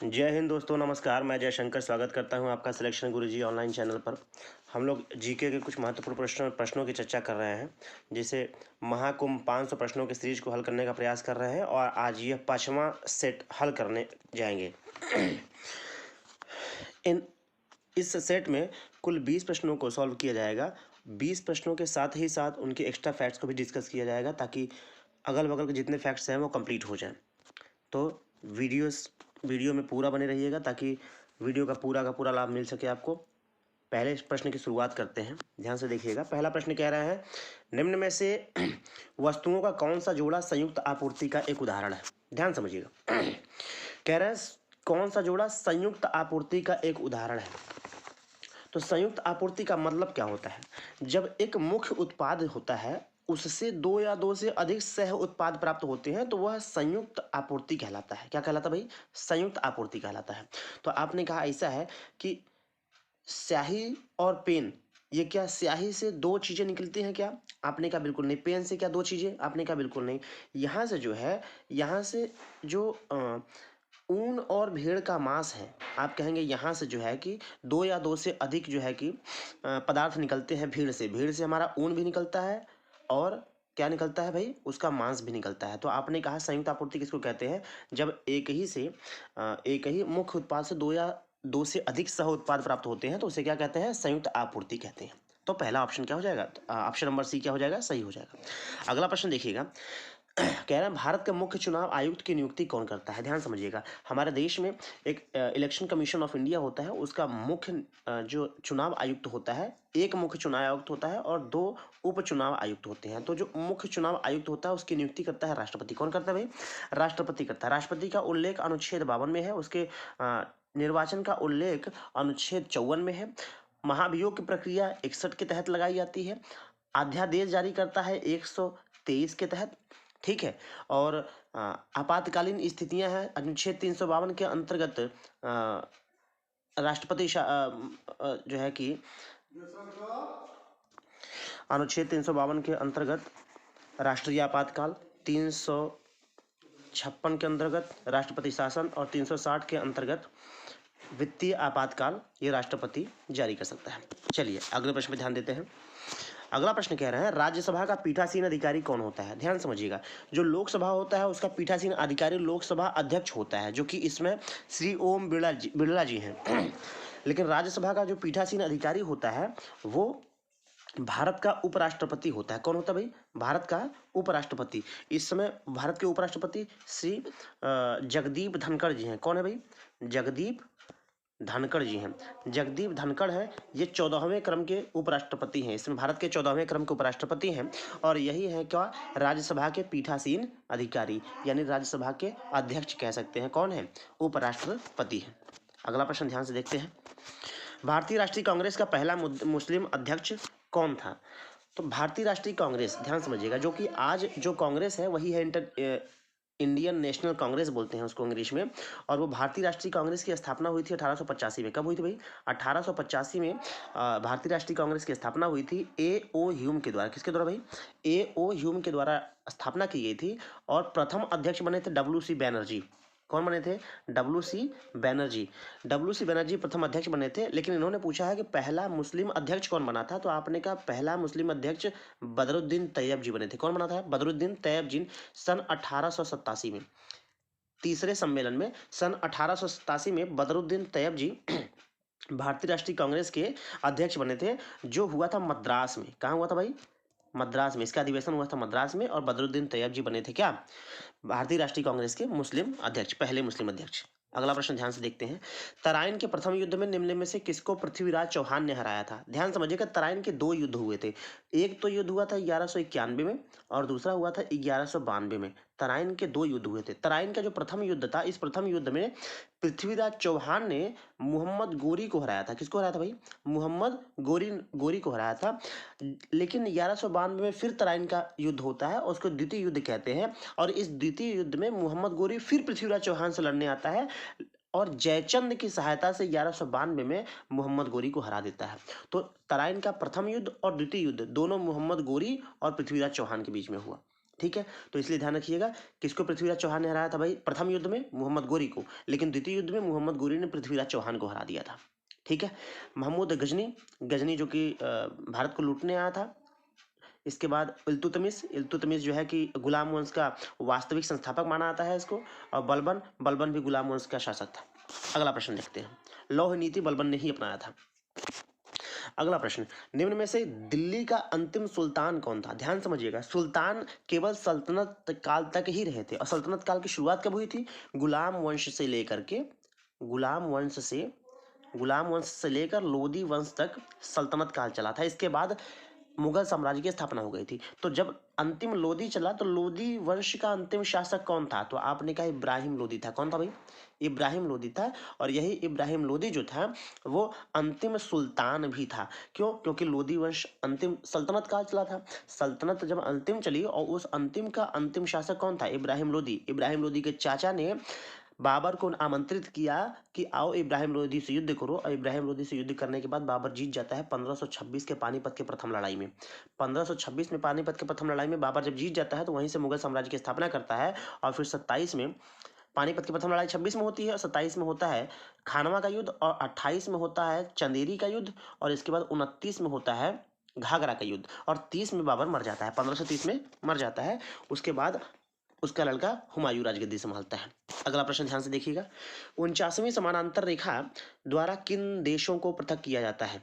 जय हिंद दोस्तों, नमस्कार। मैं जयशंकर स्वागत करता हूं आपका सिलेक्शन गुरुजी ऑनलाइन चैनल पर। हम लोग जीके के कुछ महत्वपूर्ण प्रश्नों की चर्चा कर रहे हैं, जिसे महाकुंभ 500 प्रश्नों की सीरीज को हल करने का प्रयास कर रहे हैं और आज यह 5वां सेट हल करने जाएंगे। इस सेट में कुल 20 प्रश्नों को सॉल्व किया जाएगा। 20 प्रश्नों के साथ ही साथ उनके एक्स्ट्रा फैक्ट्स को भी डिस्कस किया जाएगा, ताकि अगल बगल के जितने फैक्ट्स हैं वो कंप्लीट हो जाएं। तो वीडियो में पूरा बने रहिएगा, ताकि वीडियो का पूरा लाभ मिल सके आपको। पहले इस प्रश्न की शुरुआत करते हैं, ध्यान से देखिएगा। पहला प्रश्न कह रहा है, निम्न में से वस्तुओं का कौन सा जोड़ा संयुक्त आपूर्ति का एक उदाहरण है। ध्यान समझिएगा। कह रहा है कौन सा जोड़ा संयुक्त आपूर्ति का एक उदाहरण है। तो संयुक्त आपूर्ति का मतलब क्या होता है? जब एक मुख्य उत्पाद होता है, उससे दो या दो से अधिक सह उत्पाद प्राप्त होते हैं, तो वह संयुक्त आपूर्ति कहलाता है। क्या कहलाता है भाई? संयुक्त आपूर्ति कहलाता है। तो आपने कहा ऐसा है कि स्याही और पेन, ये क्या स्याही से दो चीजें निकलती हैं क्या? आपने कहा बिल्कुल नहीं। पेन से क्या दो चीजें? आपने कहा बिल्कुल नहीं। यहाँ से जो है, यहाँ से जो ऊन और भेड़ का मांस है, आप कहेंगे यहाँ से जो है कि दो या दो से अधिक जो है कि पदार्थ निकलते हैं भीड़ से। भीड़ से हमारा ऊन भी निकलता है और क्या निकलता है भाई? उसका मांस भी निकलता है। तो आपने कहा संयुक्त आपूर्ति किसको कहते हैं? जब एक ही मुख्य उत्पाद से दो या दो से अधिक सह उत्पाद प्राप्त होते हैं, तो उसे क्या कहते हैं? संयुक्त आपूर्ति कहते हैं। तो पहला ऑप्शन क्या हो जाएगा? ऑप्शन नंबर सी क्या हो जाएगा? सही हो जाएगा। अगला प्रश्न देखिएगा। कह रहा है भारत का मुख्य चुनाव आयुक्त की नियुक्ति कौन करता है? ध्यान समझिएगा। हमारे देश में एक इलेक्शन कमीशन ऑफ इंडिया होता है, उसका मुख्य जो चुनाव आयुक्त होता है, एक मुख्य चुनाव आयुक्त होता है और दो उप चुनाव आयुक्त होते हैं। तो जो मुख्य चुनाव आयुक्त होता है उसकी नियुक्ति करता है राष्ट्रपति। कौन करता है भाई? राष्ट्रपति करता है। राष्ट्रपति का उल्लेख अनुच्छेद 52 में है। उसके निर्वाचन का उल्लेख अनुच्छेद 54 में है। महाभियोग की प्रक्रिया 61 के तहत लगाई जाती है। अध्यादेश जारी करता है 123 के तहत। ठीक है। और आपातकालीन स्थितियां हैं अनुच्छेद 352 के अंतर्गत। राष्ट्रपति जो है कि अनुच्छेद 352 के अंतर्गत राष्ट्रीय आपातकाल, 356 के अंतर्गत राष्ट्रपति शासन और 360 के अंतर्गत वित्तीय आपातकाल ये राष्ट्रपति जारी कर सकता है। चलिए अगले प्रश्न पे ध्यान देते हैं। अगला प्रश्न कह रहा है राज्यसभा का पीठासीन अधिकारी कौन होता है? ध्यान समझिएगा। जो लोकसभा होता है उसका पीठासीन अधिकारी लोकसभा अध्यक्ष होता है, जो कि इसमें श्री ओम बिरला जी हैं। लेकिन राज्यसभा का जो पीठासीन अधिकारी होता है वो भारत का उपराष्ट्रपति होता है। कौन होता है भाई? भारत का उपराष्ट्रपति। इस समय भारत के उपराष्ट्रपति श्री जगदीप धनखड़ जी हैं। कौन है भाई? जगदीप धनखड़ जी हैं। जगदीप धनखड़ हैं, ये 14वें क्रम के उपराष्ट्रपति हैं। इसमें भारत के 14वें क्रम के उपराष्ट्रपति हैं और यही है क्या? राज्यसभा के पीठासीन अधिकारी, यानी राज्यसभा के अध्यक्ष कह सकते हैं। कौन है? उपराष्ट्रपति है। अगला प्रश्न ध्यान से देखते हैं। भारतीय राष्ट्रीय कांग्रेस का पहला मुस्लिम अध्यक्ष कौन था? तो भारतीय राष्ट्रीय कांग्रेस, ध्यान समझिएगा, जो कि आज जो कांग्रेस है वही है इंडियन नेशनल कांग्रेस बोलते हैं उसको इंग्लिश में। और वो भारतीय राष्ट्रीय कांग्रेस की स्थापना हुई थी 1885 में। कब हुई थी भाई? 1885 में भारतीय राष्ट्रीय कांग्रेस की स्थापना हुई थी A.O. ह्यूम के द्वारा। किसके द्वारा भाई? A.O. ह्यूम के द्वारा स्थापना की गई थी। और प्रथम अध्यक्ष बने थे W.C. बैनर्जी। कौन बने थे? W.C. बैनर्जी। W.C. बैनर्जी प्रथम अध्यक्ष बने थे। लेकिन इन्होंने पूछा है कि पहला मुस्लिम अध्यक्ष कौन बना था, तो आपने कहा पहला मुस्लिम अध्यक्ष बदरुद्दीन तैयब जी बने थे। कौन बना था? बदरुद्दीन तैयब जी। सन 1887 में, तीसरे सम्मेलन में सन 1887 में बदरुद्दीन तैयब जी भारतीय राष्ट्रीय कांग्रेस के अध्यक्ष बने थे, जो हुआ था मद्रास में। कहाँ हुआ था भाई? मद्रास में। इसका अधिवेशन हुआ था मद्रास में और बदरुद्दीन तैयब जी बने थे क्या? भारतीय राष्ट्रीय कांग्रेस के मुस्लिम अध्यक्ष, पहले मुस्लिम अध्यक्ष। अगला प्रश्न ध्यान से देखते हैं। तराइन के प्रथम युद्ध में निम्न में से किसको पृथ्वीराज चौहान ने हराया था? ध्यान समझिएगा। तराइन के दो युद्ध हुए थे। एक तो युद्ध हुआ था 1191 में और दूसरा हुआ था 1192 में। तराइन के दो युद्ध हुए थे। तराइन का जो प्रथम युद्ध था, इस प्रथम युद्ध में पृथ्वीराज चौहान ने मोहम्मद गोरी को हराया था। किसको हराया था भाई? मोहम्मद गोरी को हराया था। लेकिन 1192 में फिर तराइन का युद्ध होता है, उसको द्वितीय युद्ध कहते हैं। और इस द्वितीय युद्ध में मोहम्मद गोरी फिर पृथ्वीराज चौहान से लड़ने आता है और जयचंद की सहायता से 1192 में मोहम्मद गोरी को हरा देता है। तो तराइन का प्रथम युद्ध और द्वितीय युद्ध दोनों मोहम्मद गोरी और पृथ्वीराज चौहान के बीच में हुआ। ठीक है, तो इसलिए ध्यान रखिएगा, किसको पृथ्वीराज चौहान ने हराया था भाई प्रथम युद्ध में? मोहम्मद गोरी को। लेकिन द्वितीय युद्ध में मोहम्मद गोरी ने पृथ्वीराज चौहान को हरा दिया था। ठीक है, महमूद गजनी, गजनी जो कि भारत को लूटने आया था। इसके बाद इल्तुतमिश, इल्तुतमिश जो है कि गुलाम वंश का वास्तविक संस्थापक माना जाता है इसको। और बलबन, बलबन भी गुलाम वंश का शासक था। अगला प्रश्न देखते हैं, लौह नीति बलबन ने ही अपनाया था। अगला प्रश्न, निम्न में से दिल्ली का अंतिम सुल्तान कौन था? ध्यान समझिएगा, सुल्तान केवल सल्तनत काल तक ही रहे थे। और सल्तनत काल की शुरुआत कब हुई थी? गुलाम वंश से लेकर के, गुलाम वंश से लेकर लोदी वंश तक सल्तनत काल चला था। इसके बाद मुगल साम्राज्य की स्थापना हो गई थी। तो जब अंतिम लोदी चला तो लोदी वंश का अंतिम शासक कौन था? तो आपने कहा इब्राहिम लोदी था। कौन था भाई? इब्राहिम लोदी था। और यही इब्राहिम लोदी जो था वो अंतिम सुल्तान भी था। क्यों? क्योंकि लोदी वंश अंतिम सल्तनत काल चला था। सल्तनत जब अंतिम चली और उस अंतिम का अंतिम शासक कौन था? इब्राहिम लोदी। इब्राहिम लोदी के चाचा ने बाबर को आमंत्रित किया कि आओ इब्राहिम लोदी से युद्ध करो। और इब्राहिम लोदी से युद्ध करने के बाद बाबर जीत जाता है 1526 के पानीपत के प्रथम लड़ाई में। 1526 में पानीपत के प्रथम लड़ाई में बाबर जब जीत जाता है तो वहीं से मुगल साम्राज्य की स्थापना करता है। और फिर 27 में, पानीपत की प्रथम लड़ाई 26 में होती है और 27 में होता है खानवा का युद्ध, और 28 में होता है चंदेरी का युद्ध, और इसके बाद 29 में होता है घाघरा का युद्ध, और 30 में बाबर मर जाता है, 1530 में मर जाता है। उसके बाद उसका लड़का हुमायूं राजगद्दी संभालता है। अगला प्रश्न ध्यान से देखिएगा, 49वीं समानांतर रेखा द्वारा किन देशों को पृथक किया जाता है?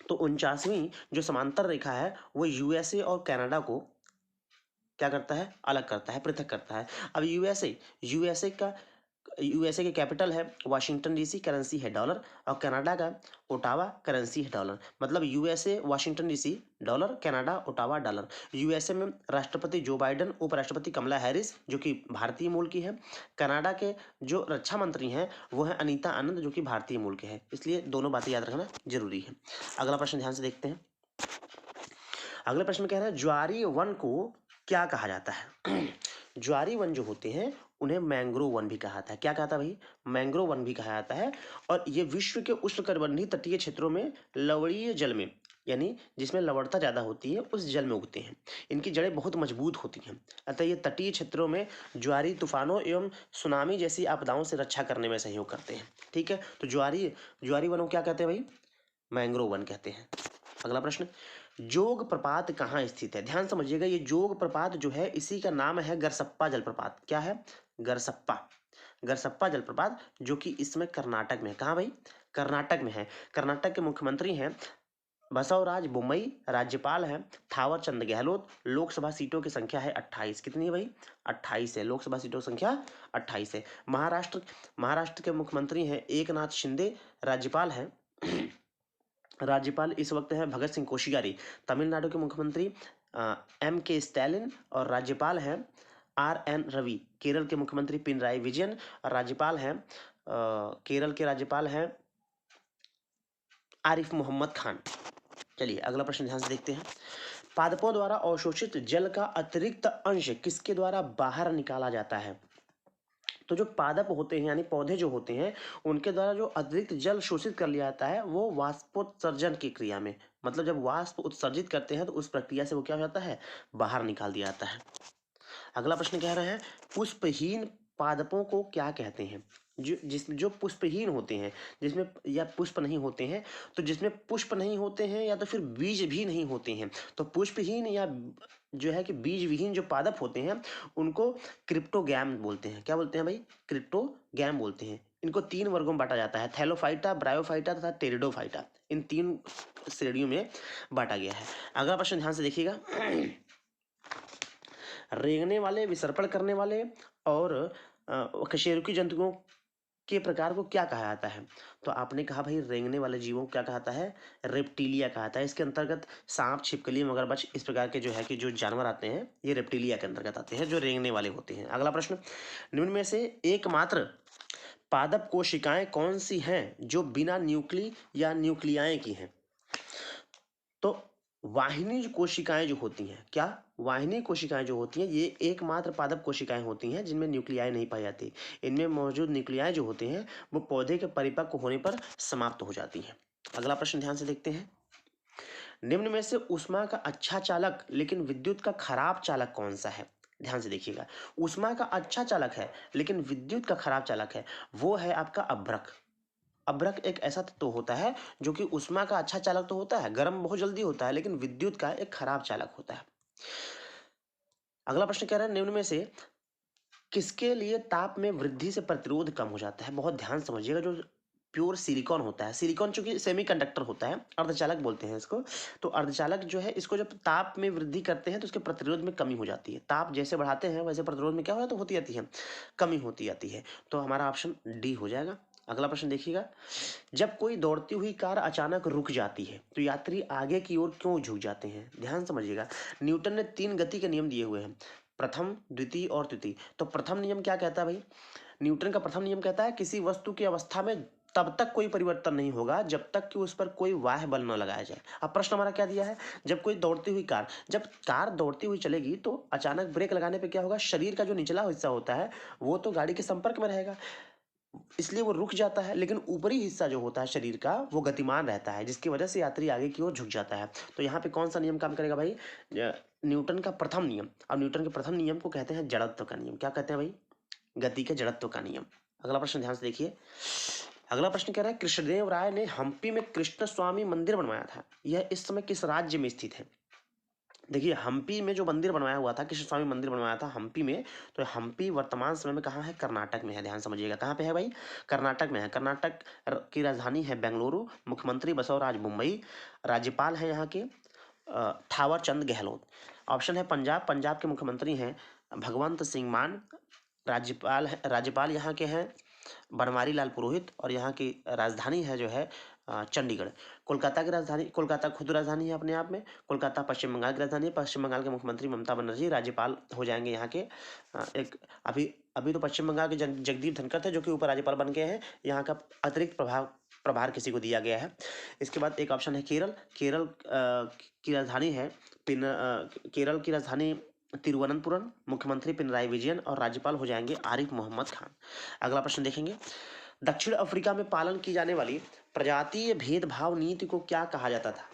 तो 49वीं जो समांतर रेखा है वो यूएसए और कनाडा को क्या करता है? अलग करता है, पृथक करता है। अब यूएसए के कैपिटल है वाशिंगटन डीसी, करेंसी है डॉलर, और कनाडा का ओटावा, करेंसी है डॉलर। मतलब USA Washington DC dollar, Canada Ottawa dollar. USA में राष्ट्रपति जो बाइडेन, उपराष्ट्रपति कमला हैरिस जो कि भारतीय मूल की है। कनाडा के जो रक्षा मंत्री हैं वो है अनीता आनंद जो कि भारतीय मूल के हैं। इसलिए दोनों बातें याद रखना जरूरी है। अगला प्रश्न ध्यान से देखते हैं। अगला प्रश्न कह रहा है ज्वारीय वन को क्या कहा जाता है? ज्वारीय वन जो होते हैं उन्हें मैंग्रोव वन भी कहा जाता है। क्या कहता है भाई? मैंग्रोव वन भी कहा जाता है। और ये विश्व के उष्णकटिबंधीय तटीय क्षेत्रों में लवणीय जल में, यानी जिसमें लवणता ज्यादा होती है उस जल में उगते हैं। इनकी जड़ें बहुत मजबूत होती हैं। अतः ये तटीय क्षेत्रों में ज्वारी तूफानों एवं सुनामी जैसी आपदाओं से रक्षा करने में सहयोग करते हैं। ठीक है, तो ज्वारी वनों क्या कहते हैं भाई? मैंग्रोव वन कहते हैं। अगला प्रश्न, जोग प्रपात कहाँ स्थित है? ध्यान समझिएगा, ये जोग प्रपात जो है इसी का नाम है गरसप्पा जलप्रपात। क्या है? गरसप्पा जलप्रपात, जो कि इसमें कर्नाटक में है। कहाँ भाई? कर्नाटक में है। कर्नाटक के मुख्यमंत्री हैं बसवराज बोम्मई, राज्यपाल हैं थावर चंद गहलोत। लोकसभा सीटों की संख्या है 28। कितनी है भाई? 28 है। लोकसभा सीटों की संख्या 28 है। महाराष्ट्र के मुख्यमंत्री हैं एकनाथ शिंदे, राज्यपाल इस वक्त है भगत सिंह कोश्यारी। तमिलनाडु के मुख्यमंत्री M.K. स्टैलिन, और राज्यपाल हैं R.N. रवि। केरल के मुख्यमंत्री पिनराई विजयन, और राज्यपाल हैं केरल के राज्यपाल हैं आरिफ मोहम्मद खान। चलिए अगला प्रश्न ध्यान से देखते हैं। पादपों द्वारा अवशोषित जल का अतिरिक्त अंश किसके द्वारा बाहर निकाला जाता है? तो जो पादप होते हैं यानी पौधे जो होते हैं उनके द्वारा जो अतिरिक्त जल शोषित कर लिया जाता है वो वाष्पोत्सर्जन की क्रिया में, मतलब जब वाष्प उत्सर्जित करते हैं तो उस प्रक्रिया से वो क्या हो जाता है? बाहर निकाल दिया जाता है। अगला प्रश्न कह रहे हैं पुष्पहीन पादपों को क्या कहते हैं? जो पुष्पहीन होते हैं, जिसमें या पुष्प नहीं होते हैं, तो जिसमें पुष्प नहीं होते हैं या तो फिर बीज भी नहीं होते हैं, तो पुष्पहीन या जो है कि बीज विहीन जो पादप होते हैं उनको क्रिप्टोगैम बोलते हैं। क्या बोलते हैं भाई? क्रिप्टोगैम बोलते हैं। इनको 3 वर्गों में बांटा जाता है, थैलोफाइटा, ब्रायोफाइटा तथा टेरिडोफाइटा। इन 3 श्रेणियों में बांटा गया है। अगला प्रश्न ध्यान से देखिएगा, रेंगने वाले, विसर्पण करने वाले और कशेरुकी जंतुओं के प्रकार को क्या कहा जाता है? तो आपने कहा भाई रेंगने वाले जीवों को क्या कहता है? रेप्टिलिया कहता है। इसके अंतर्गत सांप, छिपकली, मगरमच्छ इस प्रकार के जो है कि जो जानवर आते हैं ये रेप्टिलिया के अंतर्गत आते हैं, जो रेंगने वाले होते हैं। अगला प्रश्न, निम्न में से एकमात्र पादप कोशिकाएं कौन सी हैं जो बिना न्यूक्ली या न्यूक्लियाएं की हैं? तो वाहिनी कोशिकाएं जो होती हैं, क्या वाहिनी कोशिकाएं जो होती हैं ये एकमात्र पादप कोशिकाएं होती हैं जिनमें न्यूक्लियाई नहीं पाई जाती। इनमें मौजूद न्यूक्लियाई जो होते हैं वो पौधे के परिपक्व होने पर समाप्त हो जाती हैं। अगला प्रश्न ध्यान से देखते हैं, निम्न में से ऊष्मा का अच्छा चालक लेकिन विद्युत का खराब चालक कौन सा है? ध्यान से देखिएगा, ऊष्मा का अच्छा चालक है लेकिन विद्युत का खराब चालक है, वो है आपका अभ्रक। अभ्रक एक ऐसा तत्व होता है जो कि ऊष्मा का अच्छा चालक तो होता है, गर्म बहुत जल्दी होता है, लेकिन विद्युत का एक खराब चालक होता है। अगला प्रश्न कह रहा है, निम्न में से किसके लिए ताप में वृद्धि से प्रतिरोध कम हो जाता है? बहुत ध्यान समझिएगा, जो प्योर सिलिकॉन होता है, सिलिकॉन चूंकि सेमीकंडक्टर होता है, अर्धचालक बोलते हैं इसको, तो अर्धचालक जो है इसको जब ताप में वृद्धि करते हैं तो उसके प्रतिरोध में कमी हो जाती है। ताप जैसे बढ़ाते हैं वैसे प्रतिरोध में क्या हो, तो होती जाती है, कमी होती जाती है। तो हमारा ऑप्शन डी हो जाएगा। अगला प्रश्न देखिएगा, जब कोई दौड़ती हुई कार अचानक रुक जाती है तो यात्री आगे की ओर क्यों झुक जाते हैं? ध्यान समझिएगा, न्यूटन ने 3 गति के नियम दिए हुए हैं, प्रथम, द्वितीय और तृतीय। तो प्रथम नियम क्या कहता है भाई? न्यूटन का प्रथम नियम कहता है किसी वस्तु की अवस्था में तब तक कोई परिवर्तन नहीं होगा जब तक कि उस पर कोई बाह्य बल न लगाया जाए। अब प्रश्न हमारा क्या दिया है, जब कोई दौड़ती हुई कार, जब कार दौड़ती हुई चलेगी तो अचानक ब्रेक लगाने पे क्या होगा, शरीर का जो निचला हिस्सा होता है वो तो गाड़ी के संपर्क में रहेगा, इसलिए वो रुक जाता है, लेकिन ऊपरी हिस्सा जो होता है शरीर का वो गतिमान रहता है, जिसकी वजह से यात्री आगे की ओर झुक जाता है। तो यहाँ पे कौन सा नियम काम करेगा भाई? न्यूटन का प्रथम नियम। अब न्यूटन के प्रथम नियम को कहते हैं जड़त्व का नियम। क्या कहते हैं भाई? गति के जड़त्व का नियम। अगला प्रश्न ध्यान से देखिए, अगला प्रश्न कह रहा है, कृष्णदेव राय ने हम्पी में कृष्ण स्वामी मंदिर बनवाया था, यह इस समय किस राज्य में स्थित है? देखिए, हम्पी में जो मंदिर बनवाया हुआ था, कृष्ण स्वामी मंदिर बनवाया था हम्पी में, तो हम्पी वर्तमान समय में कहाँ है? कर्नाटक में है। ध्यान समझिएगा, कहाँ पे है भाई? कर्नाटक में है। कर्नाटक की राजधानी है बेंगलुरु, मुख्यमंत्री बसवराज मुंबई, राज्यपाल है यहाँ के थावर चंद गहलोत। ऑप्शन है पंजाब, पंजाब के मुख्यमंत्री हैं भगवंत सिंह मान, राज्यपाल यहाँ के हैं बनवारी लाल पुरोहित, और यहाँ की राजधानी है जो है चंडीगढ़। कोलकाता की राजधानी, कोलकाता खुद राजधानी है अपने आप में, कोलकाता पश्चिम बंगाल की राजधानी है, पश्चिम बंगाल के मुख्यमंत्री ममता बनर्जी राज्यपाल हो जाएंगे यहाँ के। एक अभी तो पश्चिम बंगाल के जगदीप धनखड़ थे जो कि उपराज्यपाल बन गए हैं, यहाँ का अतिरिक्त प्रभार किसी को दिया गया है। इसके बाद एक ऑप्शन है केरल, केरल की राजधानी है केरल की राजधानी तिरुवनंतपुरम, मुख्यमंत्री पिनराई विजयन, और राज्यपाल हो जाएंगे आरिफ मोहम्मद खान। अगला प्रश्न देखेंगे, दक्षिण अफ्रीका में पालन की जाने वाली प्रजातीय भेदभाव नीति को क्या कहा जाता था?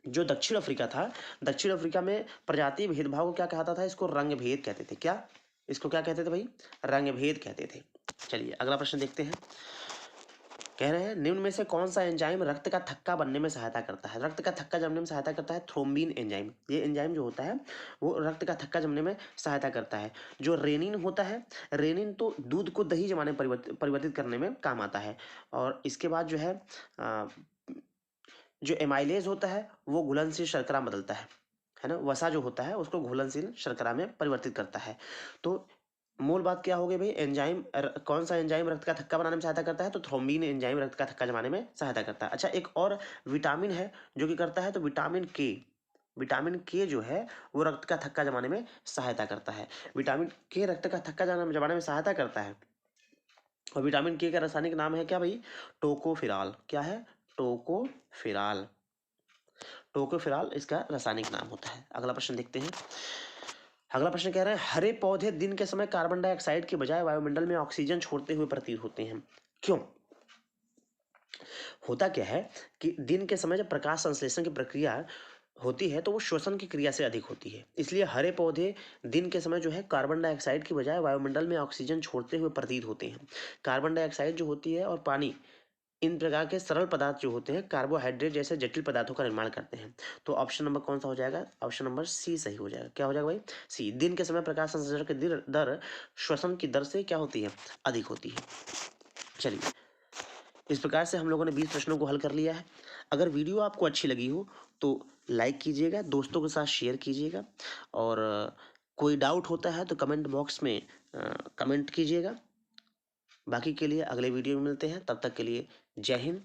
जो दक्षिण अफ्रीका था, दक्षिण अफ्रीका में प्रजातीय भेदभाव को क्या कहता था? इसको रंग भेद कहते थे। क्या इसको क्या कहते थे भाई? रंग भेद कहते थे। चलिए अगला प्रश्न देखते हैं, कह रहे हैं निम्न में से कौन सा एंजाइम रक्त का थक्का बनने में सहायता करता है? रक्त का थक्का जमने में सहायता करता है थ्रोम्बिन एंजाइम। ये एंजाइम जो होता है वो रक्त का थक्का जमने में सहायता करता है। जो रेनिन होता है, रेनिन तो दूध को दही जमाने में परिवर्तित करने में काम आता है। और इसके बाद जो है जो एमाइलेज होता है वो घुलनशील शर्करा बदलता है ना, वसा जो होता है उसको घुलनशील शर्करा में परिवर्तित करता है। तो मूल बात क्या हो गई भाई, एंजाइम कौन सा एंजाइम रक्त का थक्का बनाने में सहायता करता है? तो थ्रोम्बिन एंजाइम रक्त का थक्का जमाने में सहायता करता है। अच्छा, एक और विटामिन है जो कि करता है, तो विटामिन के जो है वो रक्त का थक्का जमाने में सहायता करता है। विटामिन के रक्त का थक्का जमाने में सहायता करता है। और विटामिन के का रासायनिक नाम है क्या भाई? टोकोफिराल। क्या है? टोकोफिराल। टोकोफिराल इसका रासायनिक नाम होता है। अगला प्रश्न देखते हैं, अगला प्रश्न कह रहे हैं, हरे पौधे दिन के समय कार्बन डाइऑक्साइड के बजाय वायुमंडल में ऑक्सीजन छोड़ते हुए प्रतीत होते हैं, क्यों? होता क्या है कि दिन के समय जब प्रकाश संश्लेषण की प्रक्रिया होती है तो वो श्वसन की क्रिया से अधिक होती है, इसलिए हरे पौधे दिन के समय जो है कार्बन डाइऑक्साइड की बजाय वायुमंडल में ऑक्सीजन छोड़ते हुए प्रतीत होते हैं। कार्बन डाइऑक्साइड जो होती है और पानी, इन प्रकार के सरल पदार्थ जो होते हैं कार्बोहाइड्रेट जैसे जटिल पदार्थों का निर्माण करते हैं। तो ऑप्शन नंबर कौन सा हो जाएगा? ऑप्शन नंबर सी सही हो जाएगा। क्या हो जाएगा भाई? सी। दिन के समय प्रकाश संश्लेषण की दर श्वसन की दर से क्या होती है? अधिक होती है। चलिए, इस प्रकार से हम लोगों ने 20 प्रश्नों को हल कर लिया है। अगर वीडियो आपको अच्छी लगी हो तो लाइक कीजिएगा, दोस्तों के साथ शेयर कीजिएगा, और कोई डाउट होता है तो कमेंट बॉक्स में कमेंट कीजिएगा। बाकी के लिए अगले वीडियो में मिलते हैं, तब तक के लिए जय हिंद,